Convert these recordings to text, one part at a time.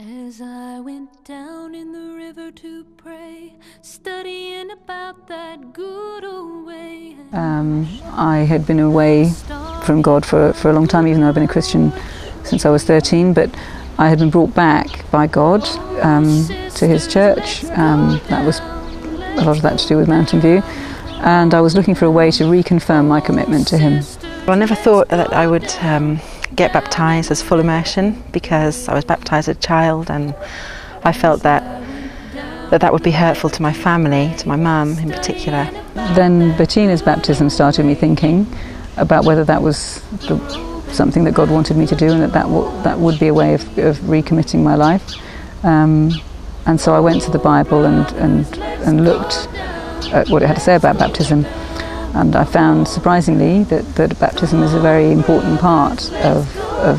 As I went down in the river to pray, studying about that good old way. I had been away from God for a long time, even though I've been a Christian since I was 13, but I had been brought back by God to his church. That was a lot of that to do with Mountain View, and I was looking for a way to reconfirm my commitment to him. Well, I never thought that I would get baptised as full immersion, because I was baptised as a child, and I felt that would be hurtful to my family, to my mum in particular. Then Bettina's baptism started me thinking about whether that was something that God wanted me to do, and that would be a way of recommitting my life. And so I went to the Bible and looked at what it had to say about baptism. And I found, surprisingly, that baptism is a very important part of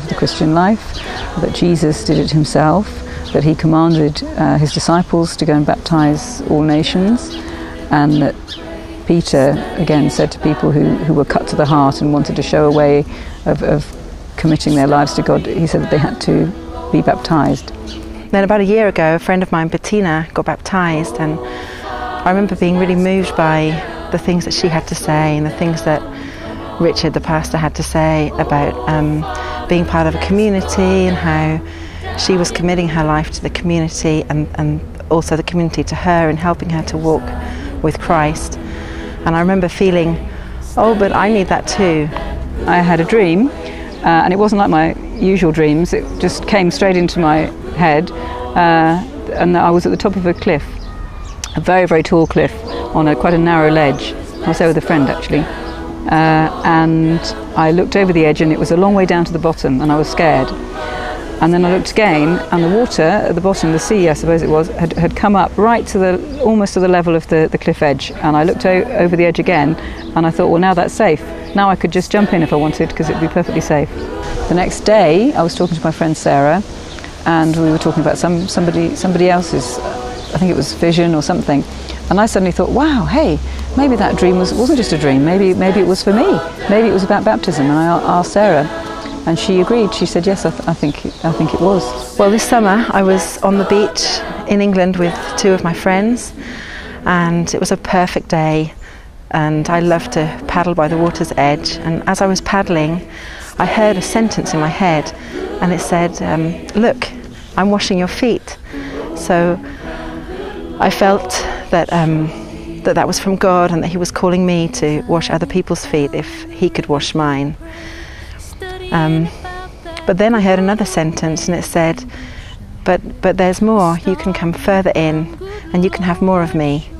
the Christian life, that Jesus did it himself, that he commanded his disciples to go and baptize all nations, and that Peter, again, said to people who were cut to the heart and wanted to show a way of committing their lives to God, he said that they had to be baptized. Then about a year ago, a friend of mine, Bettina, got baptized, and I remember being really moved by the things that she had to say and the things that Richard, the pastor, had to say about being part of a community, and how she was committing her life to the community and also the community to her, and helping her to walk with Christ. And I remember feeling, oh, but I need that too. I had a dream, and it wasn't like my usual dreams. It just came straight into my head, and I was at the top of a cliff, a very, very tall cliff on quite a narrow ledge. I was there with a friend, actually, and I looked over the edge, and it was a long way down to the bottom, and I was scared. And then I looked again, and the water at the bottom, the sea I suppose it was, had come up right to almost to the level of the cliff edge. And I looked over the edge again, and I thought, well, now that's safe. Now I could just jump in if I wanted, because it would be perfectly safe. The next day I was talking to my friend Sarah, and we were talking about somebody else's, I think it was vision or something. And I suddenly thought, wow, hey, maybe that dream wasn't just a dream, maybe it was for me. Maybe it was about baptism. And I asked Sarah, and she agreed. She said, yes, I think it was. Well, this summer I was on the beach in England with two of my friends, and it was a perfect day, and I love to paddle by the water's edge. And as I was paddling, I heard a sentence in my head, and it said, look, I'm washing your feet. So I felt that that was from God, and that he was calling me to wash other people's feet if he could wash mine. But then I heard another sentence, and it said, but there's more. You can come further in, and you can have more of me.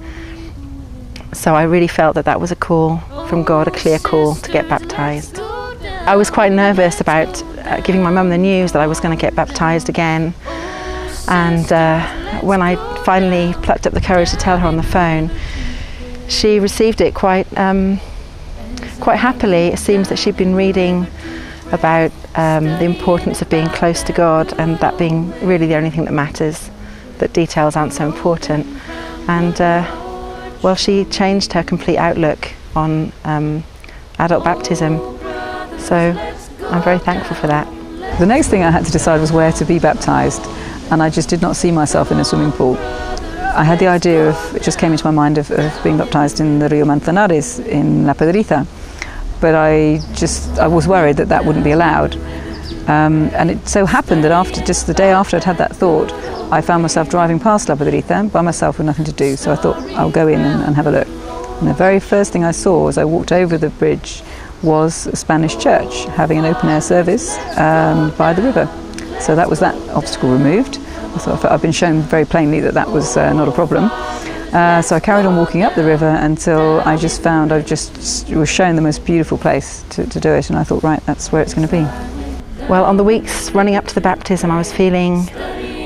So I really felt that was a call from God, a clear call to get baptized. I was quite nervous about giving my mum the news that I was going to get baptized again. And when I finally plucked up the courage to tell her on the phone, she received it quite happily. It seems that she'd been reading about the importance of being close to God, and that being really the only thing that matters, that details aren't so important. And well, she changed her complete outlook on adult baptism. So I'm very thankful for that. The next thing I had to decide was where to be baptised, and I just did not see myself in a swimming pool. I had the idea it just came into my mind of being baptised in the Rio Manzanares in La Pedriza, but I was worried that wouldn't be allowed. And it so happened that just the day after I'd had that thought, I found myself driving past La Pedriza by myself with nothing to do, so I thought I'll go in and have a look. And the very first thing I saw as I walked over the bridge was a Spanish church having an open-air service by the river. So that was that obstacle removed. So I've been shown very plainly that was not a problem. So I carried on walking up the river until I just found I was shown the most beautiful place to do it, and I thought, right, that's where it's going to be. Well, on the weeks running up to the baptism, I was feeling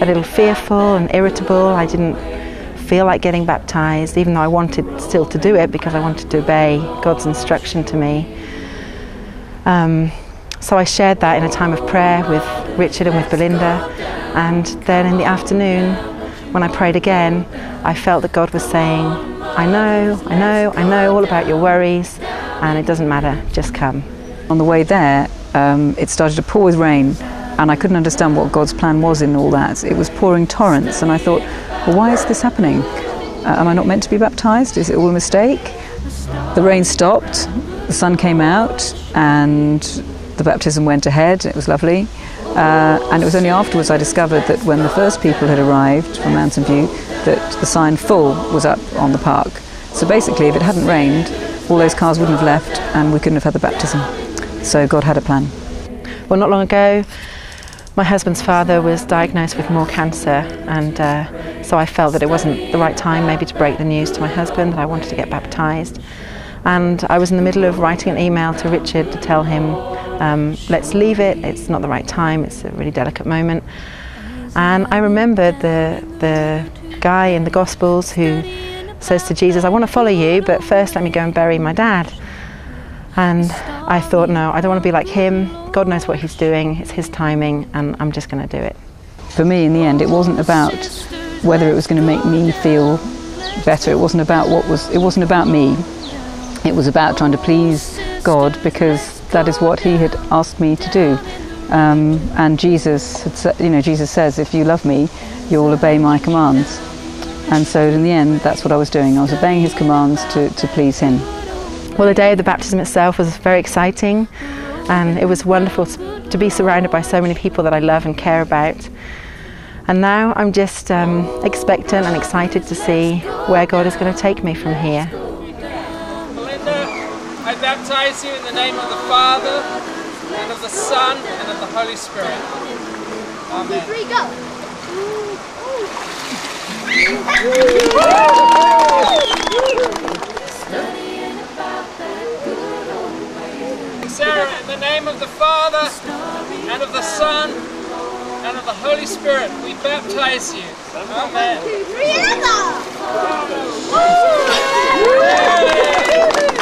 a little fearful and irritable. I didn't feel like getting baptized, even though I wanted still to do it because I wanted to obey God's instruction to me. So I shared that in a time of prayer with Richard and with Belinda, and then in the afternoon, when I prayed again, I felt that God was saying, I know all about your worries, and it doesn't matter, just come. On the way there, it started to pour with rain, and I couldn't understand what God's plan was in all that. It was pouring torrents, and I thought, well, why is this happening? Am I not meant to be baptised? Is it all a mistake? The rain stopped, the sun came out, and the baptism went ahead. It was lovely. And it was only afterwards I discovered that when the first people had arrived from Mountain View, that the sign "full" was up on the park. So basically, if it hadn't rained, all those cars wouldn't have left and we couldn't have had the baptism. So God had a plan. Well, not long ago, my husband's father was diagnosed with more cancer, and so I felt that it wasn't the right time maybe to break the news to my husband that I wanted to get baptised. And I was in the middle of writing an email to Richard to tell him, let's leave it, it's not the right time, it's a really delicate moment. And I remembered the guy in the Gospels who says to Jesus, I want to follow you, but first let me go and bury my dad. And I thought, no, I don't want to be like him. God knows what he's doing, it's his timing, and I'm just going to do it. For me, in the end, it wasn't about whether it was going to make me feel better. It wasn't about it wasn't about me. It was about trying to please God, because that is what he had asked me to do. And Jesus had said, Jesus says, if you love me, you'll obey my commands. And so in the end, that's what I was doing. I was obeying his commands to please him. Well, the day of the baptism itself was very exciting, and it was wonderful to be surrounded by so many people that I love and care about. And now I'm just expectant and excited to see where God is going to take me from here. Belinda, I baptize you in the name of the Father, and of the Son, and of the Holy Spirit. Amen. 3, go! Sarah, in the name of the Father, and of the Son, and of the Holy Spirit, we baptize you. Amen. 2, 3, and go!